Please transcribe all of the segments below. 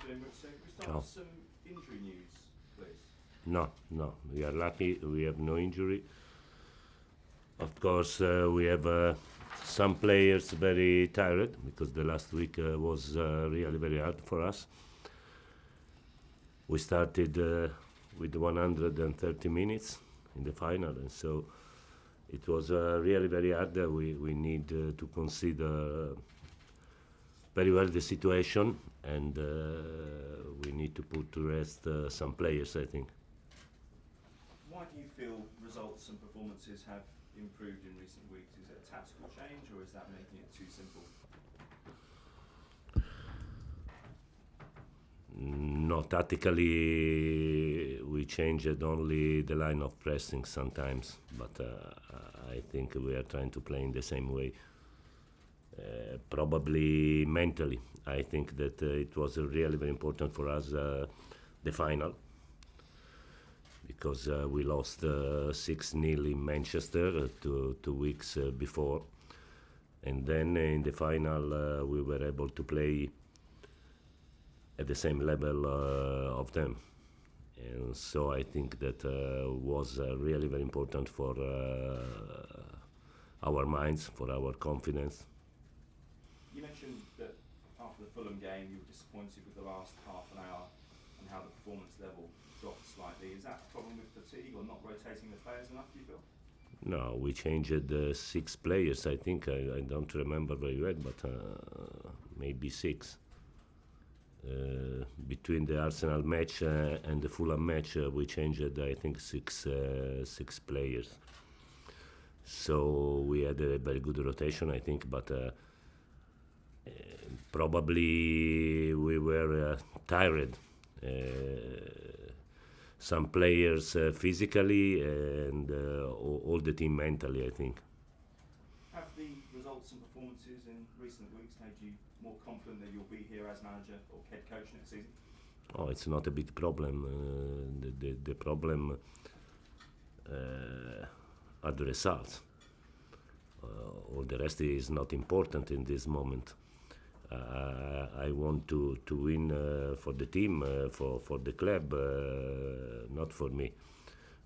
afternoon, Maurizio. We start Ciao. with some injury news, please. No. We are lucky. We have no injury. Of course, we have some players very tired because the last week was really very hard for us. We started with 130 minutes in the final, and so it was really very hard. We need to consider very well the situation, and we need to put to rest some players, I think. Why do you feel results and performances have improved in recent weeks? Is it a tactical change, or is that making it too simple? No, tactically we changed only the line of pressing sometimes, but I think we are trying to play in the same way. Probably mentally, I think that it was really very important for us the final because we lost 6-0 in Manchester 2 weeks before, and then in the final we were able to play at the same level of them. And so I think that was really very important for our minds, for our confidence. You mentioned that after the Fulham game you were disappointed with the last half an hour and how the performance level dropped slightly. Is that a problem with fatigue or not rotating the players enough, do you feel? No, we changed 6 players, I think. I don't remember very well, but maybe 6. Between the Arsenal match and the Fulham match, we changed, I think, six players. So we had a very good rotation, I think, but probably we were tired. Some players physically and all the team mentally, I think. Have the results and performances in recent weeks made you more confident that you'll be here as manager or head coach next season? Oh, it's not a big problem. The problem are the results. All the rest is not important in this moment. I want to win for the team, for the club, not for me.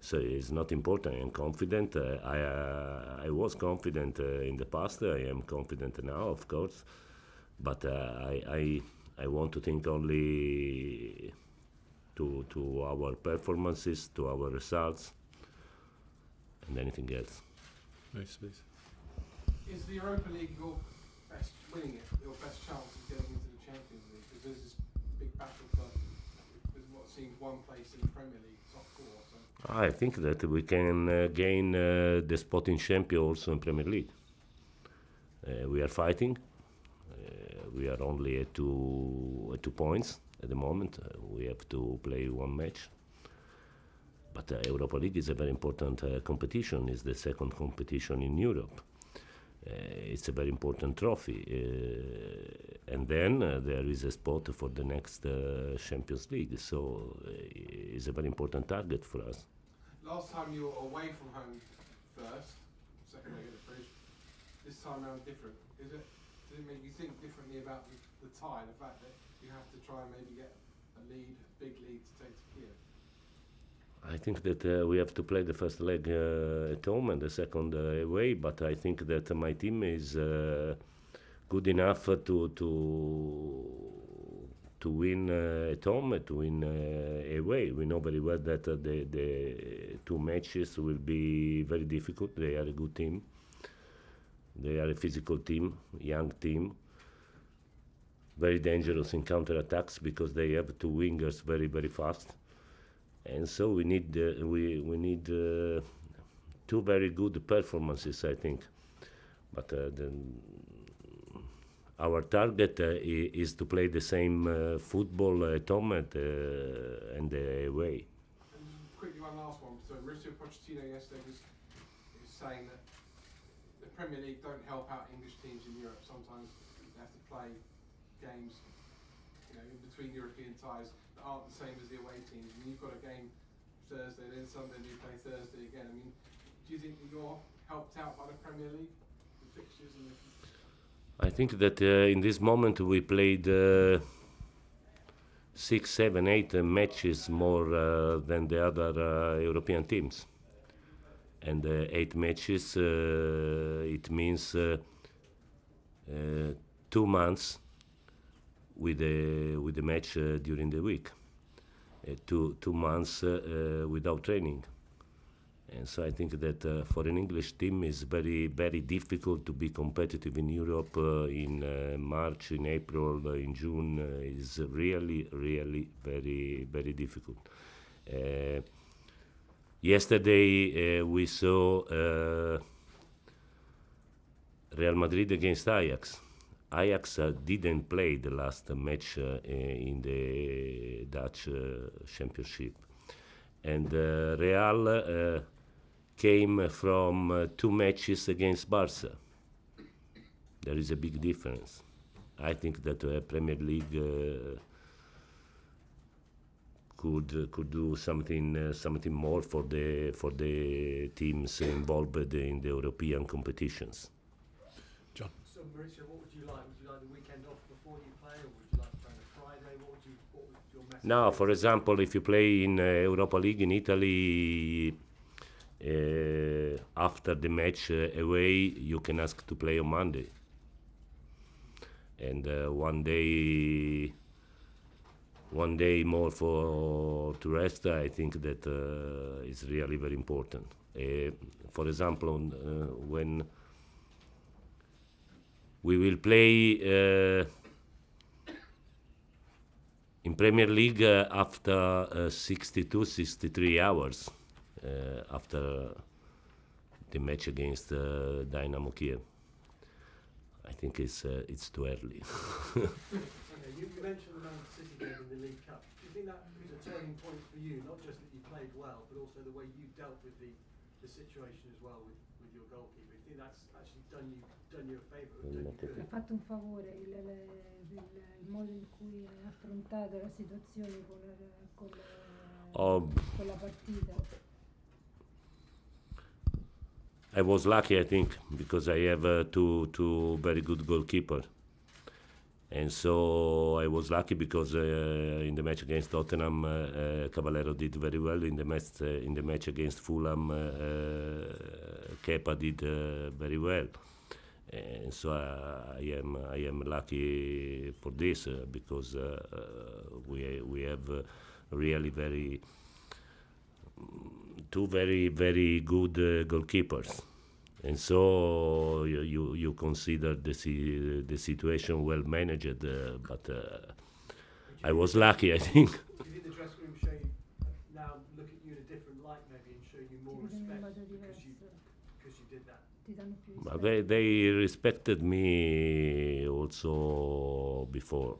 So it's not important. I am confident. I was confident in the past. I am confident now, of course. But I want to think only to our performances, to our results, and anything else. Nice, please. Is the Europa League winning it your best chance of getting into the Champions League? Because there's this big battle for what seems one place in the Premier League, top 4. So. I think that we can gain the spot in champion also in Premier League. We are fighting. We are only at 2 points at the moment. We have to play one match. But Europa League is a very important competition. It's the second competition in Europe. It's a very important trophy. And then there is a spot for the next Champions League. So it's a very important target for us. Last time you were away from home first, second leg of the bridge. This time around different. Does it make you think differently about the tie, the fact that you have to try and maybe get a big lead to take to Kyiv? I think that we have to play the first leg at home and the second away, but I think that my team is good enough to win at home, to win away. We know very well that the 2 matches will be very difficult. They are a good team. They are a physical team, young team, very dangerous in counter-attacks because they have 2 wingers very, very fast. And so we need 2 very good performances, I think. But our target is to play the same football at home and away. And quickly, one last one. So Mauricio Pochettino yesterday was saying that the Premier League don't help out English teams in Europe. Sometimes they have to play games, in between European ties that aren't the same as the away teams. And you've got a game Thursday, then Sunday, and you play Thursday again. I mean, do you think that you're helped out by the Premier League, the fixtures and the? I think that in this moment we played 6, 7, 8 matches more than the other European teams. And 8 matches, it means 2 months with the match during the week. 2 months without training. And so I think that for an English team it's very, very difficult to be competitive in Europe in March, in April, in June. Is really, really very, very difficult. Yesterday we saw Real Madrid against Ajax. Ajax didn't play the last match in the Dutch Championship. And Real came from 2 matches against Barca. There is a big difference. I think that Premier League could do something more for the teams involved in the European competitions. John. So Maurizio, what would you like? Would you like the weekend off before you play, or would you like to play on a Friday? What would your message? Now, for example, if you play in Europa League in Italy, after the match away, you can ask to play on Monday. And one day more to rest, I think that is really very important. For example, when we will play in Premier League after 62, 63 hours after the match against Dynamo Kyiv. I think it's too early. Okay, you mentioned the Man City game in the League Cup. Do you think that was a turning point for you? Not just that you played well, but also the way you dealt with the situation as well with your goalkeeper. Do you think that's actually done you a favour? Ha fatto un favore il modo in cui hai affrontato la situazione con la partita. I was lucky, I think, because I have two very good goalkeepers. And so I was lucky because in the match against Tottenham, Caballero did very well. In the match against Fulham, Kepa did very well. And so I am lucky for this because we have really two very good goalkeepers. And so you consider the situation well managed, but I was lucky, I think. Do you think the dressing room show you now look at you in a different light, maybe, and show you more respect because you did that? But they respected me also before.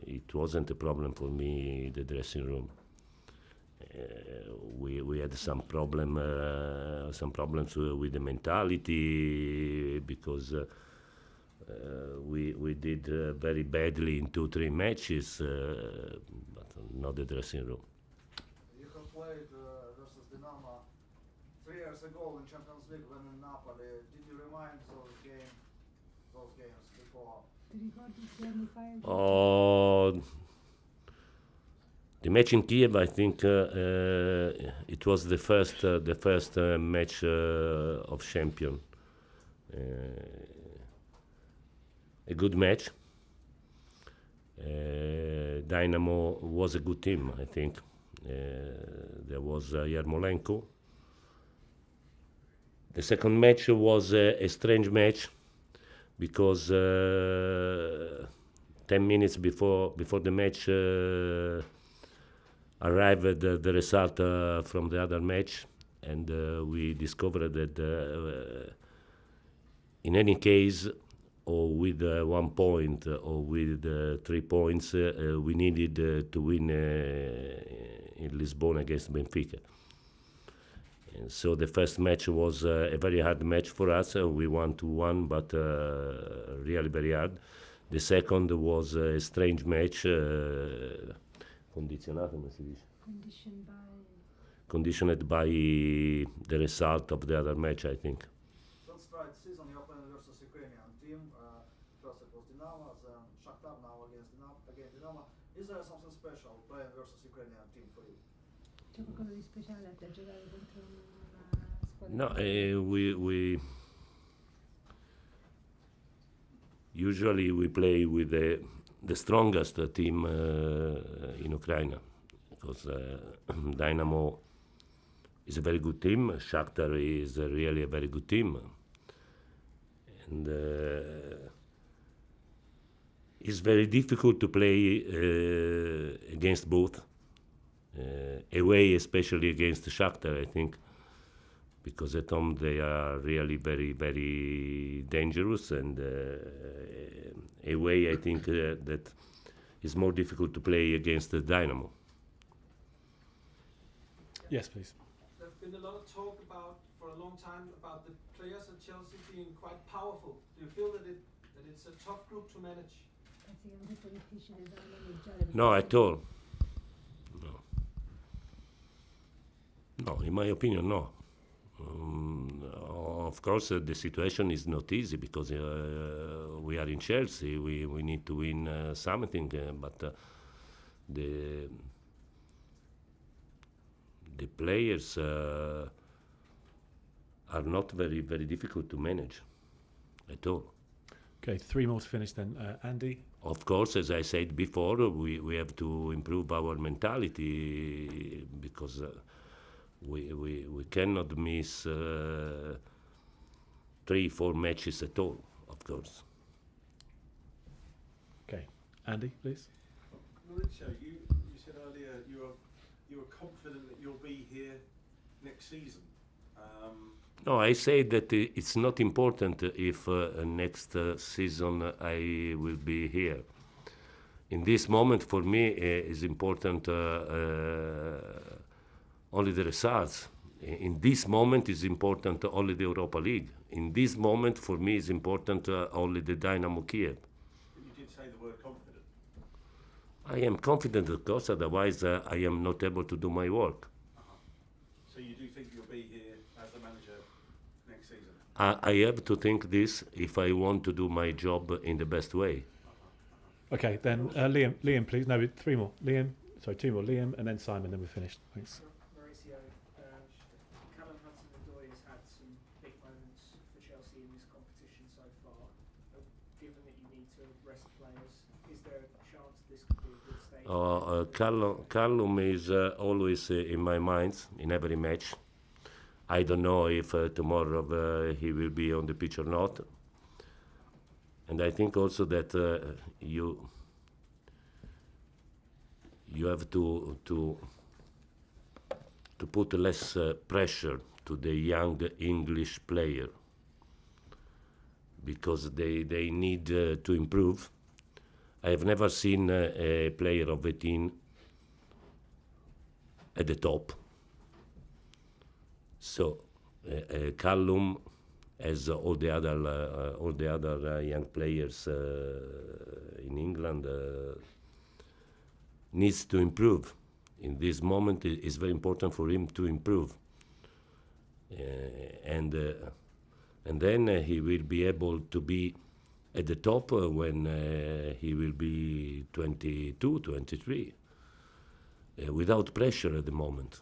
It wasn't a problem for me, the dressing room. We had some problems with the mentality because we did very badly in 2-3 matches, but not the dressing room. You have played versus Dynamo 3 years ago in Champions League when in Napoli. Did you remind those games before? The match in Kyiv, I think it was the first match of champion. A good match. Dynamo was a good team, I think. There was Yarmolenko. The second match was a strange match because 10 minutes before the match arrived the result from the other match, and we discovered that in any case, or with 1 point or with 3 points, we needed to win in Lisbon against Benfica. And so the first match was a very hard match for us. We won 2-1, but really very hard. The second was a strange match. Conditioned by the result of the other match, I think. Let's try the season. You're playing versus Ukrainian team. First it was Dynamo, then Shakhtar, now against Dynamo. Is there something special playing versus Ukrainian team for you? C'è qualcosa di speciale a te giocare contro una squadra? No, we usually we play with the strongest team in Ukraine, because Dynamo is a very good team. Shakhtar is really a very good team, and it's very difficult to play against both. Away, especially against Shakhtar, I think, because at home they are really very, very dangerous, and away I think that it's more difficult to play against the Dynamo. Yes, please. There's been a lot of talk about, for a long time, about the players at Chelsea being quite powerful. Do you feel that it's a tough group to manage? Pensi che è un gruppo difficile da maneggiare? No, at all. No. No, in my opinion, no. Of course, the situation is not easy because we are in Chelsea. We need to win something, but the players are not very, very difficult to manage at all. Okay, 3 more to finish then. Andy? Of course, as I said before, we have to improve our mentality, because we cannot miss 3-4 matches at all, of course. Okay. Andy, please. Maurizio, you said earlier you are confident that you'll be here next season. No, I say that it's not important if next season I will be here. In this moment, for me, is important only the results. In this moment, is important only the Europa League. In this moment, for me, is important only the Dynamo Kyiv. But you did say the word confident. I am confident, of course, otherwise I am not able to do my work. So you do think you'll be here as the manager next season? I have to think this if I want to do my job in the best way. Okay, then Liam, please. No, 3 more. Two more. Liam, and then Simon, then we're finished. Thanks. Maurizio, Callum Hudson-Odoi has had some big moments for Chelsea in this competition so far. Given that you need to rest players, is there a chance this could be a good stage? Callum is always in my mind in every match. I don't know if tomorrow he will be on the pitch or not. And I think also that you have to put less pressure to the young English player, because they need to improve. I have never seen a player of 18 at the top. So Callum, as all the other young players in England, needs to improve. In this moment, it is very important for him to improve, and then he will be able to be at the top when he will be 22, 23, without pressure at the moment.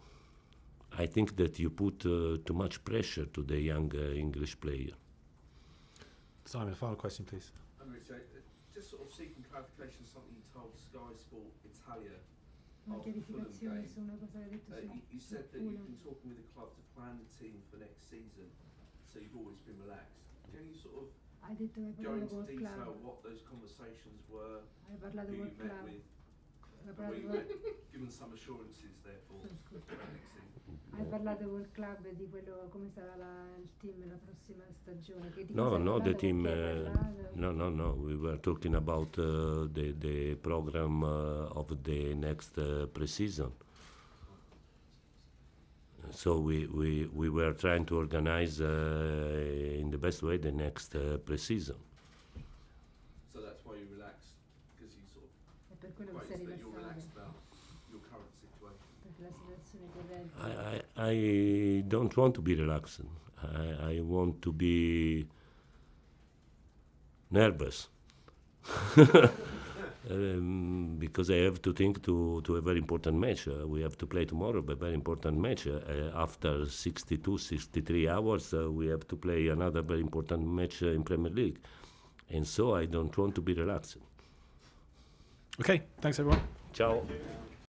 I think that you put too much pressure to the young English player. Simon, final question, please. Maurizio, just sort of seeking clarification, something you told Sky Sport Italia Una after the Fulham chiarificazione game. su una cosa che ha detto You su said that you've Fulham. been talking with the club to plan the team for next season, so you've always been relaxed. Can you sort of Hai detto che hai go parlato into col detail club. what those conversations were, Hai parlato who col you met club. with, Hai and parlato where you col- met, given some assurances therefore Scusa. about next season? Hai parlato col club di quello, come sarà il team la prossima stagione? Che di No, cosa hai no, the parlato, team. con chi hai parlato? No. We were talking about the program of the next pre-season. So we were trying to organize in the best way the next pre-season. So that's why you relaxed, because you sort of È per quello che wait sei that you're rilassato, relaxed about your current situation. perché la situazione corrente. I don't want to be relaxed. I want to be nervous. Because I have to think to a very important match. We have to play tomorrow, but very important match. After 62, 63 hours, we have to play another very important match in Premier League. And so I don't want to be relaxed. Okay, thanks everyone. Ciao.